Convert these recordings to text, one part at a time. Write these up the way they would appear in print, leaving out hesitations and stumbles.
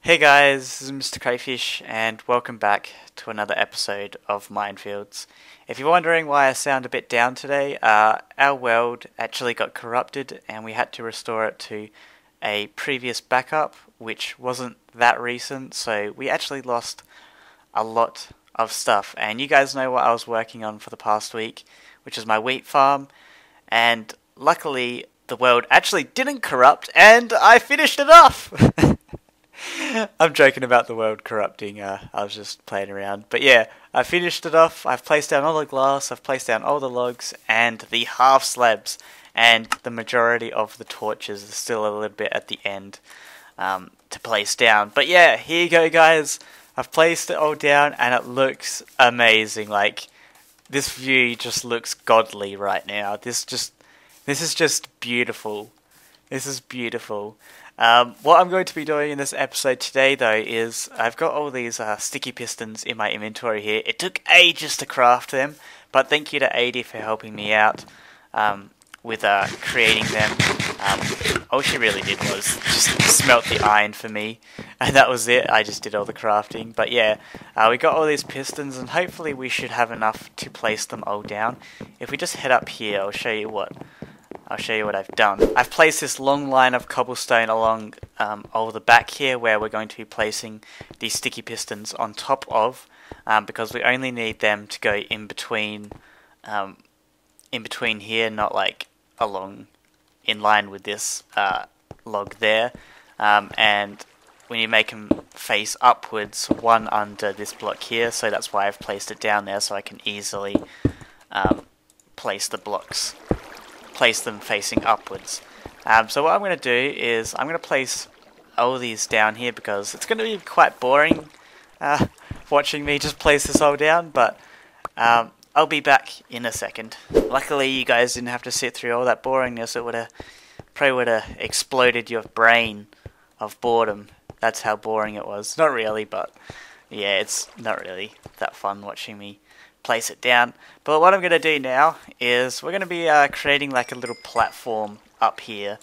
Hey guys, this is MrCrayfish and welcome back to another episode of Minefields. If you're wondering why I sound a bit down today, our world actually got corrupted and we had to restore it to a previous backup, which wasn't that recent, so we actually lost a lot of stuff. And you guys know what I was working on for the past week, which is my wheat farm, and luckily the world actually didn't corrupt and I finished it off! I'm joking about the world corrupting, I was just playing around. But yeah, I finished it off, I've placed down all the glass, I've placed down all the logs and the half slabs, and the majority of the torches are still a little bit at the end to place down. But yeah, here you go guys, I've placed it all down and it looks amazing. Like, this view just looks godly right now. This is just beautiful. This is beautiful. What I'm going to be doing in this episode today, though, is I've got all these sticky pistons in my inventory here. It took ages to craft them, but thank you to Adi for helping me out with creating them. All she really did was just smelt the iron for me, and that was it. I just did all the crafting. But yeah, we got all these pistons, and hopefully we should have enough to place them all down. If we just head up here, I'll show you what I've done. I've placed this long line of cobblestone along all the back here where we're going to be placing these sticky pistons on top of, because we only need them to go in between here, not like along in line with this log there. And when you make them face upwards, one under this block here, so that's why I've placed it down there so I can easily place the blocks. Place them facing upwards. So what I'm going to do is I'm going to place all these down here because it's going to be quite boring watching me just place this all down, but I'll be back in a second. Luckily you guys didn't have to sit through all that boringness. It probably would have exploded your brain of boredom. That's how boring it was. Not really, but yeah, it's not really that fun watching me place it down. But what I'm going to do now is we're going to be creating like a little platform up here,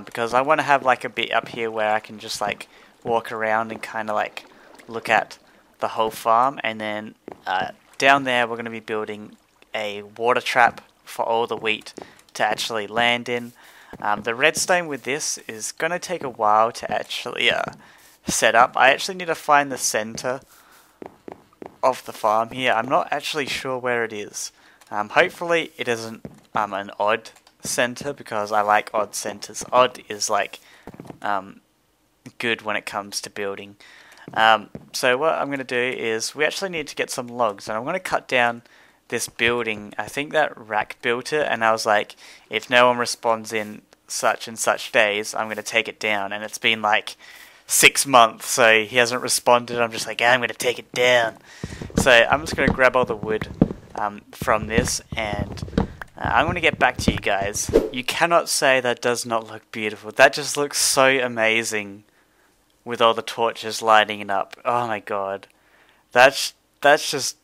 because I want to have like a bit up here where I can just like walk around and kind of like look at the whole farm, and then down there we're going to be building a water trap for all the wheat to actually land in. The redstone with this is going to take a while to actually set up. I actually need to find the center of the farm here. I'm not actually sure where it is. Hopefully it isn't an odd center, because I like odd centers. Odd is like good when it comes to building. So what I'm going to do is we actually need to get some logs, and I'm going to cut down this building. I think that Rack built it, and I was like, if no one responds in such and such days, I'm going to take it down. And it's been like 6 months, so he hasn't responded. I'm just like, I'm going to take it down. So I'm just going to grab all the wood from this, and I'm going to get back to you guys. You cannot say that does not look beautiful. That just looks so amazing with all the torches lighting it up. Oh my god. That's just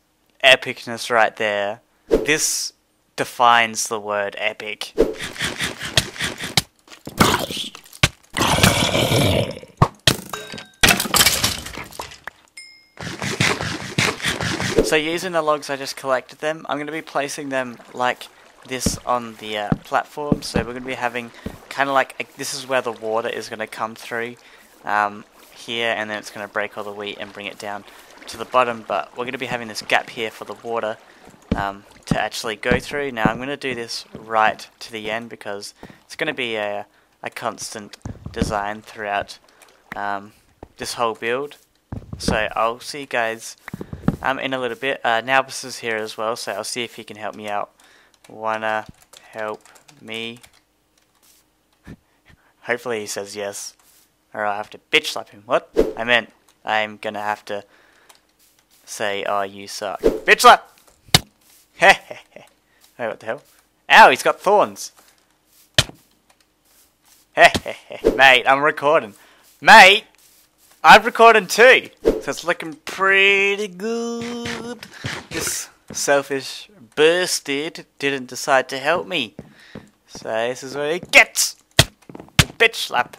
epicness right there. This defines the word epic. So using the logs I just collected them, I'm going to be placing them like this on the platform. So we're going to be having kind of like, this is where the water is going to come through here, and then it's going to break all the wheat and bring it down to the bottom. But we're going to be having this gap here for the water to actually go through. Now I'm going to do this right to the end because it's going to be a constant design throughout this whole build. So I'll see you guys in a little bit. Nalbus is here as well, so I'll see if he can help me out. Wanna help me? Hopefully he says yes, or I'll have to bitch slap him. What? I meant I'm gonna have to say, oh, you suck. Bitch slap! Hehehe. Hey, what the hell? Ow, he's got thorns! Hehehe. Mate, I'm recording. Mate! I've recorded too! So it's looking pretty good. This selfish bastard didn't decide to help me. So this is what he gets! A bitch slap.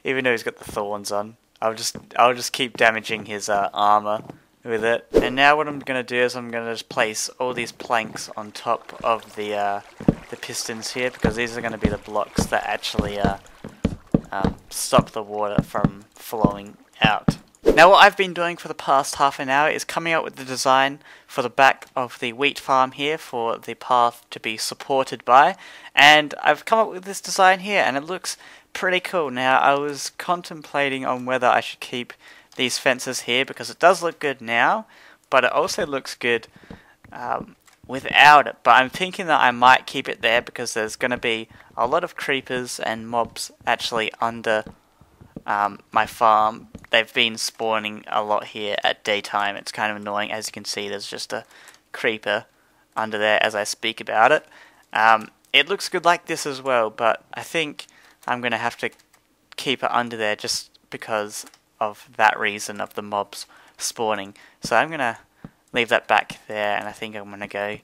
Even though he's got the thorns on. I'll just keep damaging his armor with it. And now what I'm gonna do is I'm gonna just place all these planks on top of the pistons here, because these are gonna be the blocks that actually stop the water from flowing out. Now what I've been doing for the past half an hour is coming up with the design for the back of the wheat farm here for the path to be supported by, and I've come up with this design here and it looks pretty cool. Now I was contemplating on whether I should keep these fences here because it does look good now, but it also looks good without it. But I'm thinking that I might keep it there because there's going to be a lot of creepers and mobs actually under my farm. They've been spawning a lot here at daytime. It's kind of annoying. As you can see, there's just a creeper under there as I speak about it. It looks good like this as well, but I think I'm going to have to keep it under there just because of that reason of the mobs spawning. So I'm going to leave that back there, and I think I'm going to go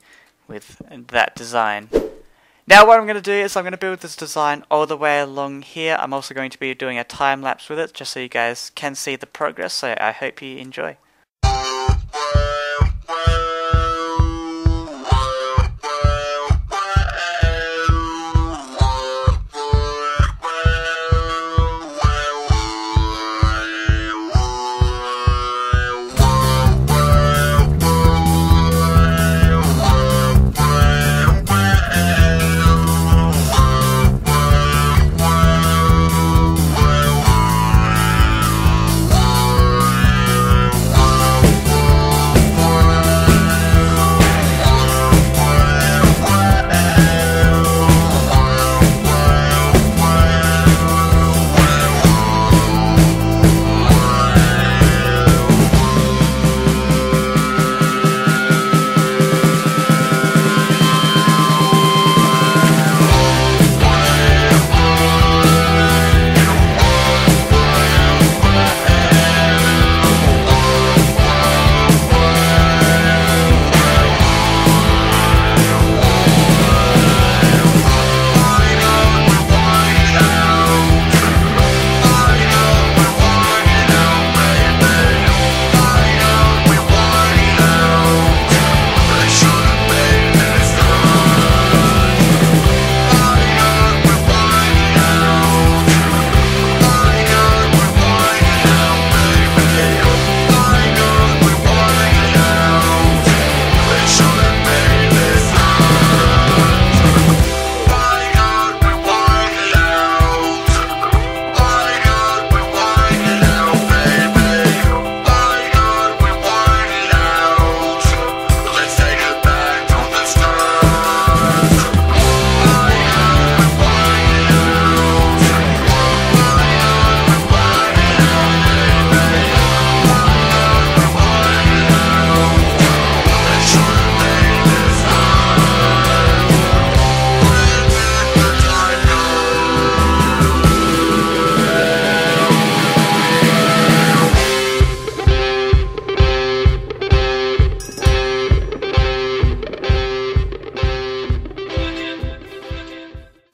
with that design. Now what I'm going to do is I'm going to build this design all the way along here. I'm also going to be doing a time lapse with it just so you guys can see the progress, so I hope you enjoy.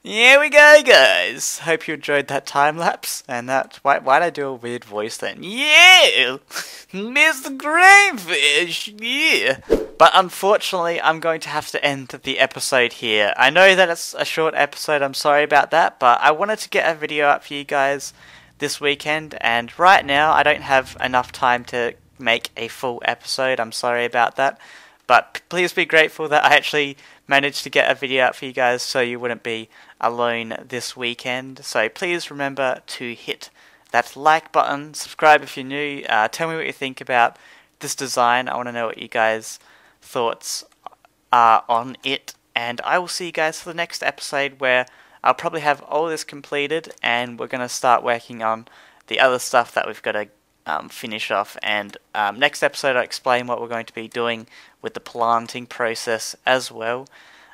Here we go, guys. Hope you enjoyed that time lapse. And that why'd I do a weird voice then? Yeah, MrCrayfish. Yeah. But unfortunately, I'm going to have to end the episode here. I know that it's a short episode. I'm sorry about that, but I wanted to get a video up for you guys this weekend, and right now I don't have enough time to make a full episode. I'm sorry about that. But please be grateful that I actually managed to get a video out for you guys so you wouldn't be alone this weekend. So please remember to hit that like button, subscribe if you're new, tell me what you think about this design. I want to know what you guys' thoughts are on it, and I will see you guys for the next episode where I'll probably have all this completed and we're going to start working on the other stuff that we've got to finish off, and next episode I'll explain what we're going to be doing with the planting process as well.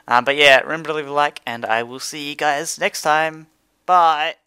But yeah, remember to leave a like, and I will see you guys next time. Bye!